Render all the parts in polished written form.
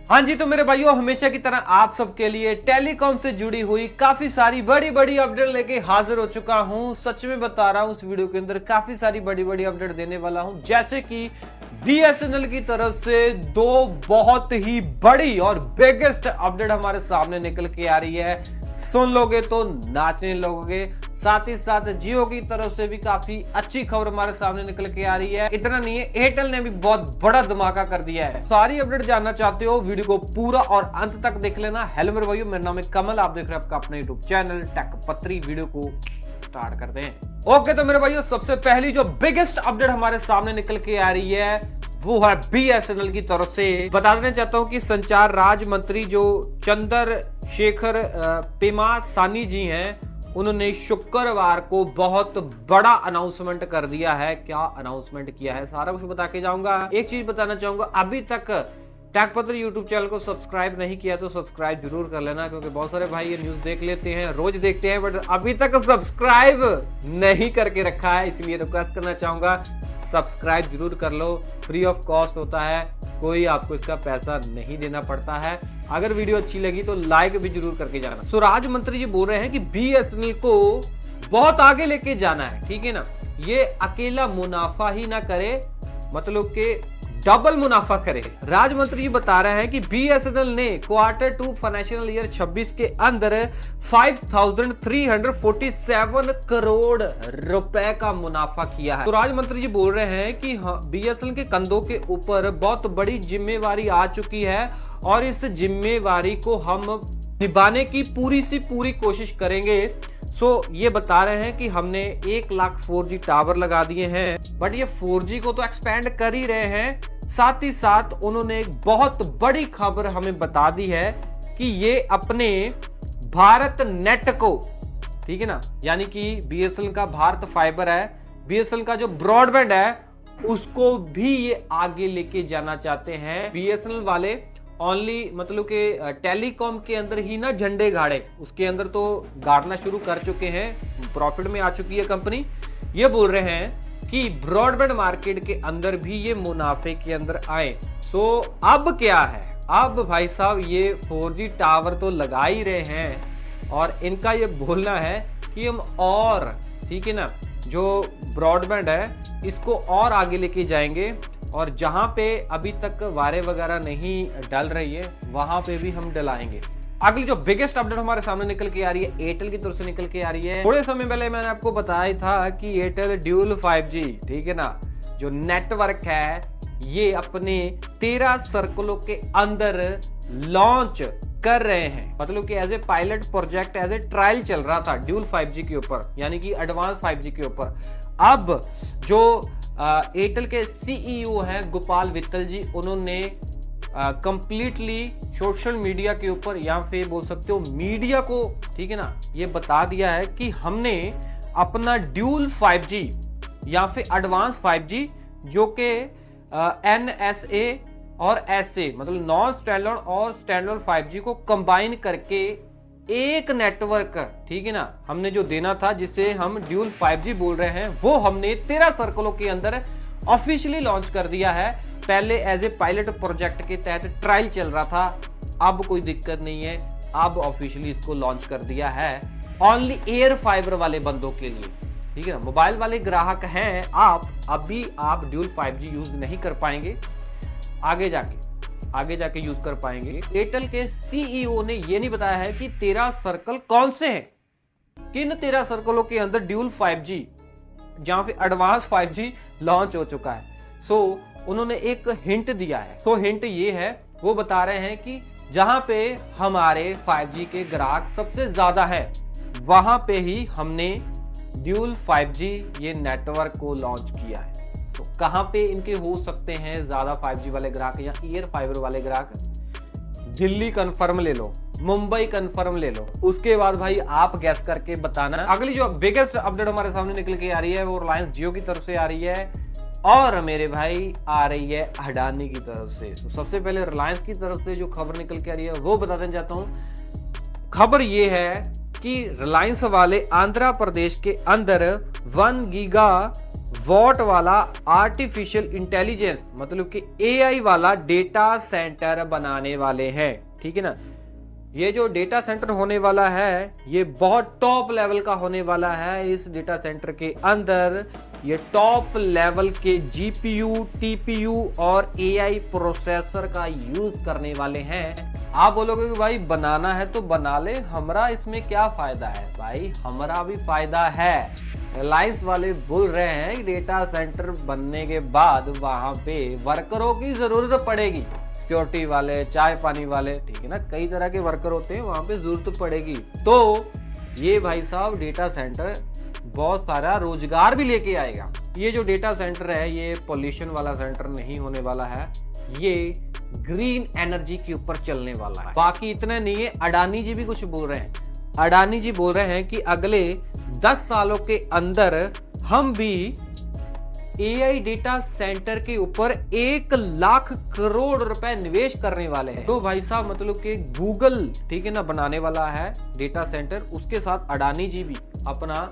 हाँ जी, तो मेरे भाइयों हमेशा की तरह आप सबके लिए टेलीकॉम से जुड़ी हुई काफी सारी बड़ी बड़ी अपडेट लेके हाजिर हो चुका हूँ। सच में बता रहा हूँ, इस वीडियो के अंदर काफी सारी बड़ी बड़ी अपडेट देने वाला हूँ। जैसे कि बीएसएनएल की तरफ से दो बहुत ही बड़ी और बिगेस्ट अपडेट हमारे सामने निकल के आ रही है। सुन लोगे तो नाचने लगोगे। साथ ही साथ जियो की तरफ से भी काफी अच्छी खबर हमारे सामने निकल के आ रही है। इतना नहीं है, एयरटेल ने भी बहुत बड़ा धमाका कर दिया है। सारी अपडेट जानना चाहते हो, वीडियो को पूरा और अंत तक देख लेना। हेलो मेरे भाइयों, मेरा नाम है कमल, आप देख रहे हैं आपका अपना यूट्यूब चैनल टेक पत्री। वीडियो को स्टार्ट करते हैं। ओके, तो मेरे भाइयों सबसे पहली जो बिगेस्ट अपडेट हमारे सामने निकल के आ रही है वो है बीएसएनएल की तरफ से। बता देना चाहता हूं कि संचार राज्य मंत्री जो चंद्रशेखर पेमासानी जी हैं, उन्होंने शुक्रवार को बहुत बड़ा अनाउंसमेंट कर दिया है। क्या अनाउंसमेंट किया है सारा कुछ बता के जाऊंगा। एक चीज बताना चाहूंगा, अभी तक टेक पत्री यूट्यूब चैनल को सब्सक्राइब नहीं किया तो सब्सक्राइब जरूर कर लेना, क्योंकि बहुत सारे भाई ये न्यूज देख लेते हैं, रोज देखते हैं, बट अभी तक सब्सक्राइब नहीं करके रखा है। इसलिए रिक्वेस्ट करना चाहूंगा, सब्सक्राइब जरूर कर लो। फ्री ऑफ कॉस्ट होता है, कोई आपको इसका पैसा नहीं देना पड़ता है। अगर वीडियो अच्छी लगी तो लाइक भी जरूर करके जाना। स्वराज मंत्री जी बोल रहे हैं कि बीएसएनएल को बहुत आगे लेके जाना है, ठीक है ना। ये अकेला मुनाफा ही ना करे, मतलब कि डबल मुनाफा करे। राज्य मंत्री जी बता रहे हैं कि बीएसएनएल ने क्वार्टर 2 फाइनेंशियल ईयर 26 के अंदर 5347 करोड़ रुपए का मुनाफा किया है। तो राज्य मंत्री जी बोल रहे हैं कि बीएसएनएल के कंधों के ऊपर बहुत बड़ी जिम्मेवारी आ चुकी है और इस जिम्मेवारी को हम निभाने की पूरी सी पूरी कोशिश करेंगे। ये बता रहे हैं कि हमने 1 लाख 4G टावर लगा दिए हैं, बट ये 4G को तो एक्सपेंड कर ही रहे हैं। साथ ही साथ उन्होंने एक बहुत बड़ी खबर हमें बता दी है कि ये अपने भारत नेट को, ठीक है ना, यानी कि बीएसएनएल का भारत फाइबर है, बीएसएनएल का जो ब्रॉडबैंड है, उसको भी ये आगे लेके जाना चाहते हैं। बीएसएनएल वाले ओनली मतलब के टेलीकॉम के अंदर ही ना झंडे गाड़े, उसके अंदर तो गाड़ना शुरू कर चुके हैं, प्रॉफिट में आ चुकी है कंपनी। ये बोल रहे हैं कि ब्रॉडबैंड मार्केट के अंदर भी ये मुनाफे के अंदर आए। अब क्या है, अब भाई साहब ये 4G टावर तो लगा ही रहे हैं और इनका ये बोलना है कि हम और, ठीक है ना, जो ब्रॉडबैंड है इसको और आगे लेके जाएंगे और जहां पे अभी तक वायरें वगैरह नहीं डल रही है वहां पे भी हम डलाएंगे। अगली जो बिगेस्ट अपडेट हमारे सामने निकल के आ रही है, एयरटेल की तरफ से निकल के आ रही है। थोड़े समय पहले मैंने आपको बताया था कि एयरटेल ड्यूल 5G, ठीक है ना, जो नेटवर्क है ये अपने 13 सर्कलों के अंदर लॉन्च कर रहे हैं। मतलब कि as a pilot project, as a trial चल रहा था ड्यूल 5G के ऊपर, यानी कि एडवांस 5G के ऊपर। अब जो एयरटेल के सीईओ हैं गोपाल वित्तल जी, उन्होंने कंप्लीटली सोशल मीडिया के ऊपर, या फिर बोल सकते हो मीडिया को, ठीक है ना, ये बता दिया है कि हमने अपना ड्यूल 5G या फिर एडवांस 5G जो कि NSA और SA मतलब नॉन स्टैंडर्ड और स्टैंडर्ड 5G को कंबाइन करके एक नेटवर्क, ठीक है ना, हमने जो देना था जिसे हम ड्यूल 5G बोल रहे हैं, वो हमने 13 सर्कलों के अंदर ऑफिशियली लॉन्च कर दिया है। पहले एज ए पायलट प्रोजेक्ट के तहत ट्रायल चल रहा था, अब कोई दिक्कत नहीं है, अब ऑफिशियली इसको लॉन्च कर दिया है ओनली एयर फाइबर वाले बंदों के लिए, ठीक है ना। मोबाइल वाले ग्राहक हैं आप, अभी आप ड्यूल 5G यूज नहीं कर पाएंगे, आगे जाके यूज कर पाएंगे। एयरटेल के सीईओ ने यह नहीं बताया है कि 13 सर्कल कौन से हैं, किन 13 सर्कलों के अंदर ड्यूल 5G जहां फिर एडवांस 5G लॉन्च हो चुका है। उन्होंने एक हिंट दिया है। हिंट ये है, वो बता रहे हैं कि जहां पे हमारे 5G के ग्राहक सबसे ज्यादा है वहां पे ही हमने ड्यूल 5G ये नेटवर्क को लॉन्च किया है। कहां पे इनके हो सकते हैं ज्यादा 5G वाले ग्राहक या एयर फाइबर वाले ग्राहक? दिल्ली कंफर्म ले लो, मुंबई कंफर्म ले लो, उसके बाद भाई आप गैस करके बताना। अगली जो बिगेस्ट अपडेट हमारे सामने निकल के आ रही है वो रिलायंस जियो की तरफ से आ रही है और मेरे भाई आ रही है अडानी की तरफ से। तो सबसे पहले रिलायंस की तरफ से जो खबर निकल के आ रही है वो बता देना चाहता हूं। खबर ये है कि रिलायंस वाले आंध्र प्रदेश के अंदर 1 गीगा वॉट वाला आर्टिफिशियल इंटेलिजेंस मतलब कि एआई वाला डेटा सेंटर बनाने वाले हैं। ठीक है ना, ये जो डेटा सेंटर होने वाला है ये बहुत टॉप लेवल का होने वाला है। इस डेटा सेंटर के अंदर ये टॉप लेवल के जीपीयू, टीपीयू और एआई प्रोसेसर का यूज करने वाले हैं। आप बोलोगे कि भाई बनाना है तो बना ले, हमारा इसमें क्या फायदा है? भाई हमारा भी फायदा है। रिलायंस वाले बोल रहे हैं कि डेटा सेंटर बनने के बाद वहां पे वर्करों की जरूरत पड़ेगी, सिक्योरिटी वाले, चाय पानी वाले, ठीक है ना, कई तरह के वर्कर होते हैं, वहां पे जरूरत पड़ेगी। तो ये भाई साहब डेटा सेंटर बहुत सारा रोजगार भी लेके आएगा। ये जो डेटा सेंटर है ये पॉल्यूशन वाला सेंटर नहीं होने वाला है, ये ग्रीन एनर्जी के ऊपर चलने वाला है। बाकी इतना नहीं है, अडानी जी भी कुछ बोल रहे हैं। अडानी जी बोल रहे हैं कि अगले 10 सालों के अंदर हम भी एआई डेटा सेंटर के ऊपर 1 लाख करोड़ रुपए निवेश करने वाले हैं। तो भाई साहब मतलब कि गूगल, ठीक है ना, बनाने वाला है डेटा सेंटर, उसके साथ अडानी जी भी अपना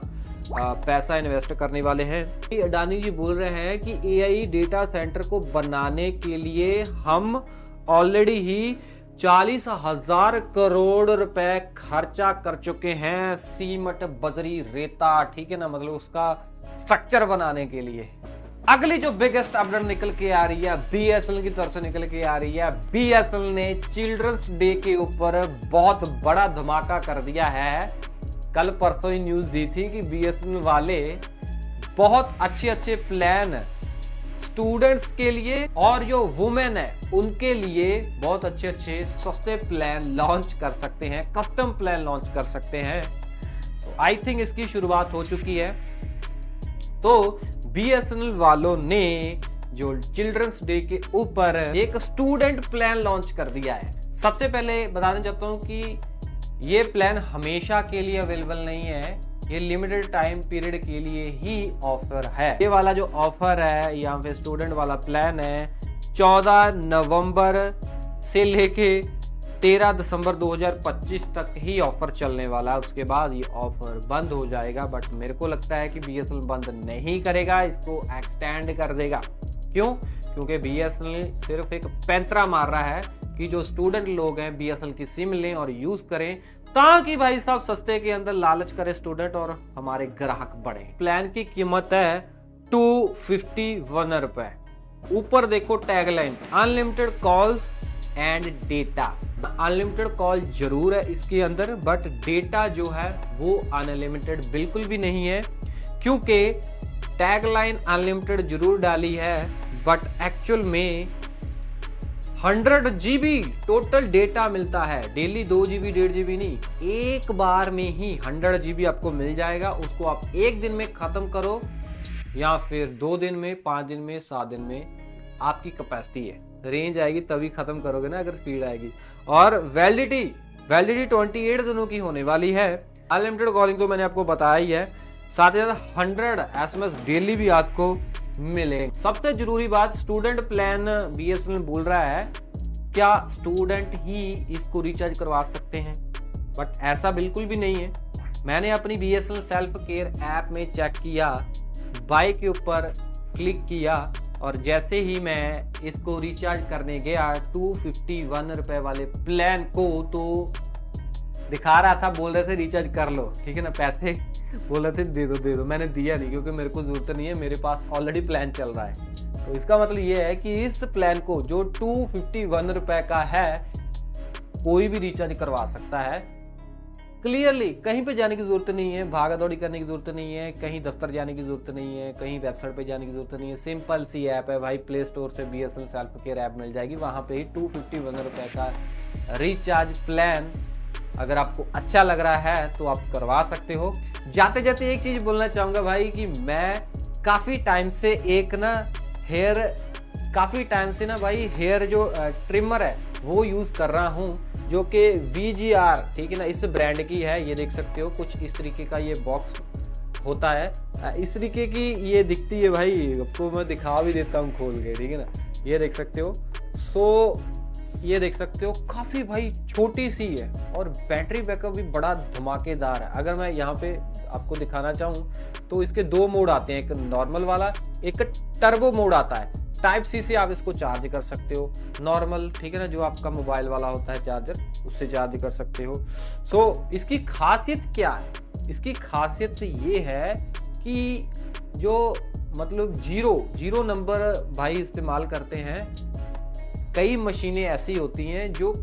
पैसा इन्वेस्ट करने वाले हैं। अडानी जी बोल रहे हैं कि एआई डेटा सेंटर को बनाने के लिए हम ऑलरेडी ही 40,000 करोड़ रुपए खर्चा कर चुके हैं, सीमेंट, बजरी, रेता, ठीक है ना, मतलब उसका स्ट्रक्चर बनाने के लिए। अगली जो बिगेस्ट अपडेट निकल के आ रही है बीएसएनएल की तरफ से निकल के आ रही है। बीएसएनएल ने चिल्ड्रंस डे के ऊपर बहुत बड़ा धमाका कर दिया है। कल परसों ही न्यूज दी थी कि बीएसएनएल वाले बहुत अच्छे प्लान स्टूडेंट्स के लिए और जो वुमेन है उनके लिए बहुत अच्छे सस्ते प्लान लॉन्च कर सकते हैं, कस्टम प्लान लॉन्च कर सकते हैं। आई थिंक इसकी शुरुआत हो चुकी है। तो बीएसएनएल वालों ने जो चिल्ड्रंस डे के ऊपर एक स्टूडेंट प्लान लॉन्च कर दिया है। सबसे पहले बताना चाहता हूं कि ये प्लान हमेशा के लिए अवेलेबल नहीं है, ये लिमिटेड टाइम पीरियड के लिए ही ऑफर है। ये वाला जो ऑफर है यहाँ पे स्टूडेंट वाला प्लान है 14 नवंबर से लेके 13 दिसंबर 2025 तक ही ऑफर चलने वाला है। उसके बाद ये ऑफर बंद हो जाएगा, बट मेरे को लगता है कि बीएसएनएल बंद नहीं करेगा, इसको एक्सटेंड कर देगा। क्यों? क्योंकि बीएसएनएल सिर्फ एक पैंतरा मार रहा है कि जो स्टूडेंट लोग हैं बीएसएनएल की सिम लें और यूज करें, ताकि भाई साहब सस्ते के अंदर लालच करे स्टूडेंट और हमारे ग्राहक बढ़े। प्लान की कीमत है 251 रुपए। ऊपर देखो tagline, unlimited calls and data. Unlimited call जरूर है इसके अंदर, बट डेटा जो है वो अनलिमिटेड बिल्कुल भी नहीं है, क्योंकि टैगलाइन अनलिमिटेड जरूर डाली है, बट एक्चुअल में 100 GB टोटल डेटा मिलता है। डेली 2 GB 1.5 GB नहीं, एक बार में ही 100 GB आपको मिल जाएगा। उसको आप एक दिन में खत्म करो या फिर 2 दिन में, 5 दिन में, 7 दिन में, आपकी कैपेसिटी है। रेंज आएगी तभी खत्म करोगे ना, अगर स्पीड आएगी। और वैलिडिटी 28 दिनों की होने वाली है। अनलिमिटेड कॉलिंग तो मैंने आपको बताया ही है, साथ ही साथ 100 SMS डेली भी आपको मिले। सबसे जरूरी बात, स्टूडेंट प्लान बीएसएनएल बोल रहा है क्या स्टूडेंट ही इसको रिचार्ज करवा सकते हैं, बट ऐसा बिल्कुल भी नहीं है। मैंने अपनी बीएसएनएल सेल्फ केयर ऐप में चेक किया, बाय के ऊपर क्लिक किया और जैसे ही मैं इसको रिचार्ज करने गया 251 रुपए वाले प्लान को, तो दिखा रहा था, बोल रहे थे रिचार्ज कर लो, ठीक है ना, पैसे बोल रहे थे दे दो। मैंने दिया नहीं क्योंकि मेरे को जरूरत नहीं है, मेरे पास ऑलरेडी प्लान चल रहा है। तो इसका मतलब ये है कि इस प्लान को जो 251 रुपए का है कोई भी रिचार्ज करवा सकता है। क्लियरली कहीं पे जाने की जरूरत नहीं है, भागा दौड़ी करने की जरूरत नहीं है, कहीं दफ्तर जाने की जरूरत नहीं है, कहीं वेबसाइट पे जाने की जरूरत नहीं है। सिंपल सी ऐप है भाई, प्ले स्टोर से बीएसएनएल सेल्फ केयर ऐप मिल जाएगी, वहां पे ही 251 रुपए का रिचार्ज प्लान अगर आपको अच्छा लग रहा है तो आप करवा सकते हो। जाते जाते एक चीज बोलना चाहूंगा भाई कि मैं काफी टाइम से हेयर जो ट्रिमर है वो यूज कर रहा हूँ, जो कि VGR, ठीक है ना, इस ब्रांड की है। ये देख सकते हो कुछ इस तरीके का ये बॉक्स होता है, इस तरीके की ये दिखती है भाई, आपको मैं दिखा भी देता हूँ खोल के, ठीक है ना, ये देख सकते हो। ये देख सकते हो काफी भाई छोटी सी है और बैटरी बैकअप भी बड़ा धमाकेदार है। अगर मैं यहाँ पे आपको दिखाना चाहूँ तो इसके 2 मोड आते हैं, एक नॉर्मल वाला, एक टर्बो मोड आता है। टाइप सी से आप इसको चार्ज कर सकते हो, नॉर्मल, ठीक है ना, जो आपका मोबाइल वाला होता है चार्जर, उससे चार्ज कर सकते हो। सो इसकी खासियत क्या है? इसकी खासियत ये है कि जो मतलब जीरो नंबर भाई इस्तेमाल करते हैं। कई मशीनें ऐसी होती हैं जो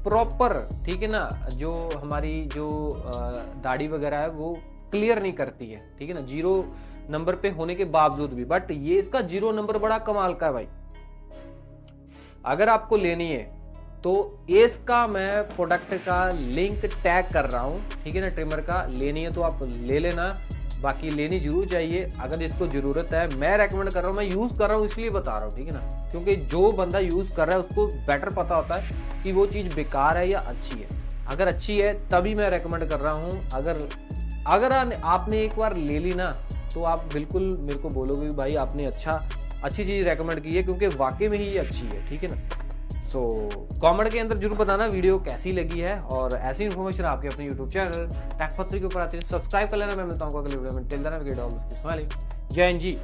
प्रॉपर, ठीक है ना, जो हमारी जो दाढ़ी वगैरह है वो क्लियर नहीं करती है, ठीक है ना, 0 नंबर पे होने के बावजूद भी। बट ये इसका 0 नंबर बड़ा कमाल का है भाई। अगर आपको लेनी है तो इसका मैं प्रोडक्ट का लिंक टैग कर रहा हूँ, ठीक है ना, ट्रिमर का। लेनी है तो आप ले लेना, बाकी लेनी जरूर चाहिए अगर इसको ज़रूरत है। मैं रेकमेंड कर रहा हूँ, मैं यूज़ कर रहा हूँ इसलिए बता रहा हूँ, ठीक है ना, क्योंकि जो बंदा यूज़ कर रहा है उसको बेटर पता होता है कि वो चीज़ बेकार है या अच्छी है। अगर अच्छी है तभी मैं रेकमेंड कर रहा हूँ। अगर आपने एक बार ले ली ना तो आप बिल्कुल मेरे को बोलोगे कि भाई आपने अच्छी चीज़ रेकमेंड की है, क्योंकि वाकई में ही ये अच्छी है, ठीक है ना। सो कमेंट के अंदर जरूर बताना वीडियो कैसी लगी है, और ऐसी इन्फॉर्मेशन आपके अपने यूट्यूब चैनल टेक पत्री के ऊपर आती है। सब्सक्राइब कर लेना। मैं मिलता हूँ अगले वीडियो में। Till then have a great day, all the best, smiling, जय हिंद जी।